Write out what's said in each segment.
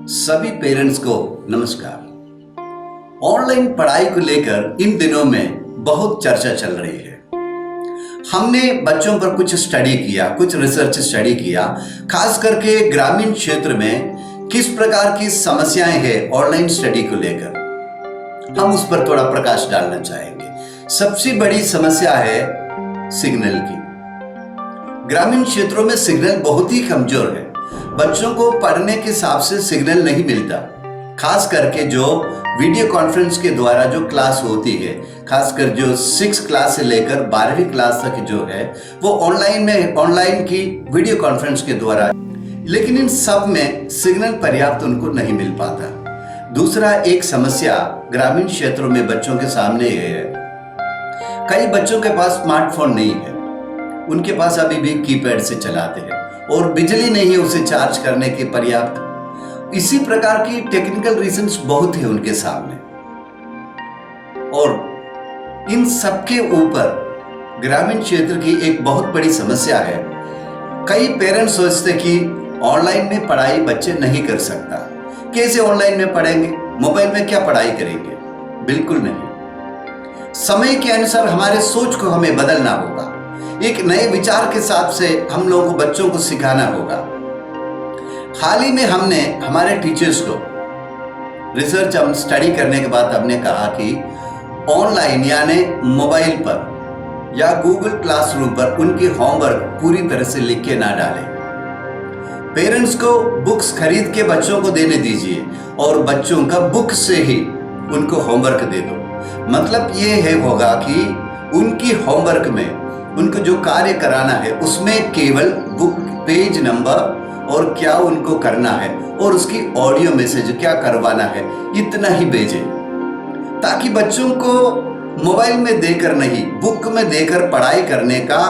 सभी पेरेंट्स को नमस्कार। ऑनलाइन पढ़ाई को लेकर इन दिनों में बहुत चर्चा चल रही है। हमने बच्चों पर कुछ स्टडी किया, कुछ रिसर्च स्टडी किया, खास करके ग्रामीण क्षेत्र में किस प्रकार की समस्याएं हैं ऑनलाइन स्टडी को लेकर। हम उस पर थोड़ा प्रकाश डालना चाहेंगे। सबसे बड़ी समस्या है सिग्नल की। ग्रामीण क्षेत्रों में सिग्नल बहुत ही कमजोर है। बच्चों को पढ़ने के हिसाब से सिग्नल नहीं मिलता। खास करके जो वीडियो कॉन्फ्रेंस के द्वारा जो क्लास होती है, खासकर जो 6 क्लास से लेकर 12वीं क्लास तक जो है वो ऑनलाइन की वीडियो कॉन्फ्रेंस के द्वारा, लेकिन इन सब में सिग्नल पर्याप्त उनको नहीं मिल पाता। दूसरा एक समस्या ग्रामीण क्षेत्रों में बच्चों के सामने है, कई बच्चों के पास स्मार्टफोन नहीं है, उनके पास अभी भी कीपैड से चलाते हैं और बिजली नहीं है उसे चार्ज करने के पर्याप्त। इसी प्रकार की टेक्निकल रीजंस बहुत है उनके सामने। और इन सबके ऊपर ग्रामीण क्षेत्र की एक बहुत बड़ी समस्या है। कई पेरेंट्स सोचते कि ऑनलाइन में पढ़ाई बच्चे नहीं कर सकता, कैसे ऑनलाइन में पढ़ेंगे, मोबाइल में क्या पढ़ाई करेंगे। बिल्कुल नहीं। समय के अनुसार हमारे सोच को हमें बदलना होगा। एक नए विचार के हिसाब से हम लोगों को बच्चों को सिखाना होगा। हाल ही में हमने हमारे टीचर्स को रिसर्च स्टडी करने के बाद हमने कहा कि ऑनलाइन यानी मोबाइल पर या गूगल क्लासरूम पर उनके होमवर्क पूरी तरह से लिख के ना डालें। पेरेंट्स को बुक्स खरीद के बच्चों को देने दीजिए और बच्चों का बुक से ही उनको होमवर्क दे दो। मतलब ये है होगा कि उनकी होमवर्क में उनको जो कार्य कराना है उसमें केवल बुक पेज नंबर और क्या उनको करना है और उसकी ऑडियो मैसेज क्या करवाना है, इतना ही भेजें, ताकि बच्चों को मोबाइल में देकर नहीं, बुक में देकर पढ़ाई करने का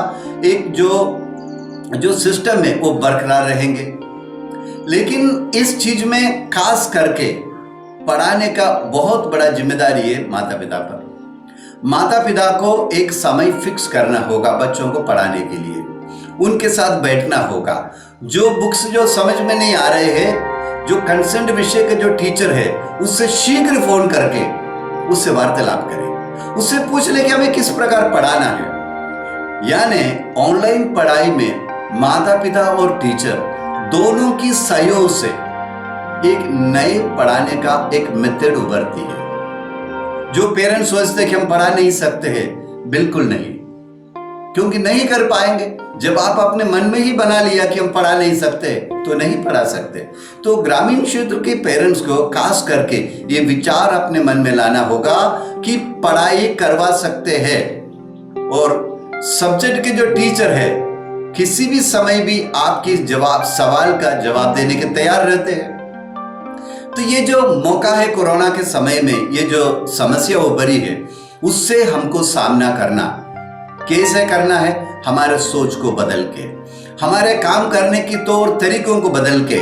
एक जो सिस्टम है वो बरकरार रहेंगे। लेकिन इस चीज में खास करके पढ़ाने का बहुत बड़ा जिम्मेदारी है माता पिता पर। माता पिता को एक समय फिक्स करना होगा बच्चों को पढ़ाने के लिए, उनके साथ बैठना होगा। जो बुक्स जो समझ में नहीं आ रहे हैं, जो कंसर्न विषय के जो टीचर है उससे शीघ्र फोन करके उससे वार्तालाप करें, उससे पूछ ले कि हमें किस प्रकार पढ़ाना है। यानी ऑनलाइन पढ़ाई में माता पिता और टीचर दोनों की सहयोग से एक नए पढ़ाने का एक मेथड उभरती है। जो पेरेंट्स सोचते कि हम पढ़ा नहीं सकते हैं, बिल्कुल नहीं, क्योंकि नहीं कर पाएंगे। जब आप अपने मन में ही बना लिया कि हम पढ़ा नहीं सकते तो नहीं पढ़ा सकते। तो ग्रामीण क्षेत्र के पेरेंट्स को खास करके ये विचार अपने मन में लाना होगा कि पढ़ाई करवा सकते हैं और सब्जेक्ट के जो टीचर है किसी भी समय भी आपके सवाल का जवाब देने के तैयार रहते हैं। तो ये जो मौका है कोरोना के समय में, ये जो समस्या उभरी है उससे हमको सामना करना कैसे करना है, हमारे सोच को बदल के, हमारे काम करने की तौर तरीकों को बदल के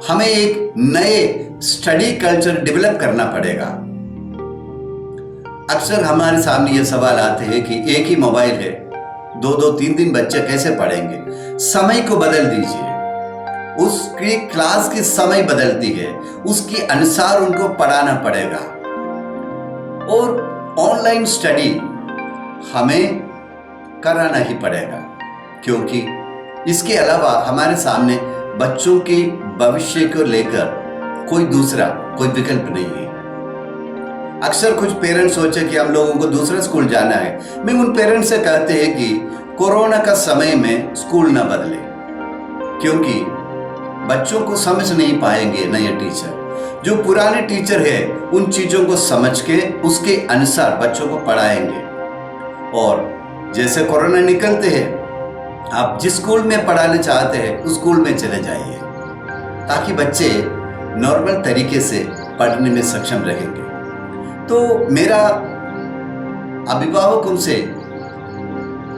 हमें एक नए स्टडी कल्चर डेवलप करना पड़ेगा। अक्सर हमारे सामने ये सवाल आते हैं कि एक ही मोबाइल है, 2-2, 3-3 बच्चे कैसे पढ़ेंगे। समय को बदल दीजिए, उसकी क्लास की समय बदलती है, उसके अनुसार उनको पढ़ाना पड़ेगा। और ऑनलाइन स्टडी हमें कराना ही पड़ेगा, क्योंकि इसके अलावा हमारे सामने बच्चों के भविष्य को लेकर कोई विकल्प नहीं है। अक्सर कुछ पेरेंट्स सोचे कि हम लोगों को दूसरा स्कूल जाना है। मैं उन पेरेंट्स से कहते हैं कि कोरोना का समय में स्कूल ना बदले, क्योंकि बच्चों को समझ नहीं पाएंगे नए टीचर। जो पुराने टीचर है उन चीजों को समझ के उसके अनुसार बच्चों को पढ़ाएंगे। और जैसे कोरोना निकलते हैं, आप जिस स्कूल में पढ़ाना चाहते हैं उस स्कूल में चले जाइए, ताकि बच्चे नॉर्मल तरीके से पढ़ने में सक्षम रहेंगे। तो मेरा अभिभावकों से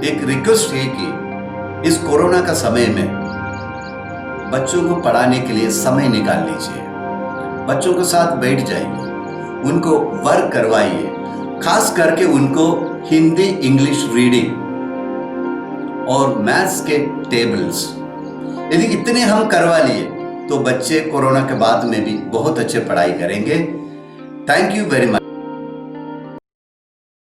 एक रिक्वेस्ट है कि इस कोरोना का समय में बच्चों को पढ़ाने के लिए समय निकाल लीजिए, बच्चों के साथ बैठ जाइए, उनको वर्क करवाइए, खास करके उनको हिंदी इंग्लिश रीडिंग और मैथ्स के टेबल्स, यदि इतने हम करवा लिए तो बच्चे कोरोना के बाद में भी बहुत अच्छे पढ़ाई करेंगे। Thank you very much.